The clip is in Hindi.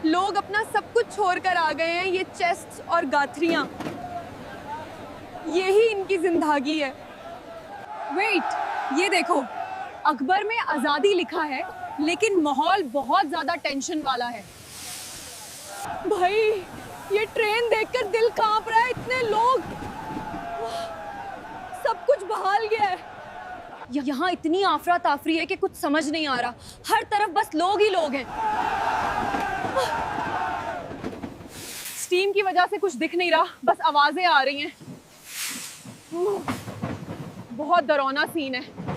लोग अपना सब कुछ छोड़कर आ गए हैं, ये चेस्ट और गाथरियां, यही इनकी जिंदगी है। वेट, ये देखो, अकबर में आजादी लिखा है लेकिन माहौल बहुत ज्यादा टेंशन वाला है। भाई, ये ट्रेन देखकर दिल कांप रहा है, इतने लोग, सब कुछ बहाल गया है। यहाँ इतनी आफरा ताफरी है कि कुछ समझ नहीं आ रहा, हर तरफ बस लोग ही लोग हैं। स्टीम की वजह से कुछ दिख नहीं रहा, बस आवाजें आ रही हैं। बहुत डरावना सीन है।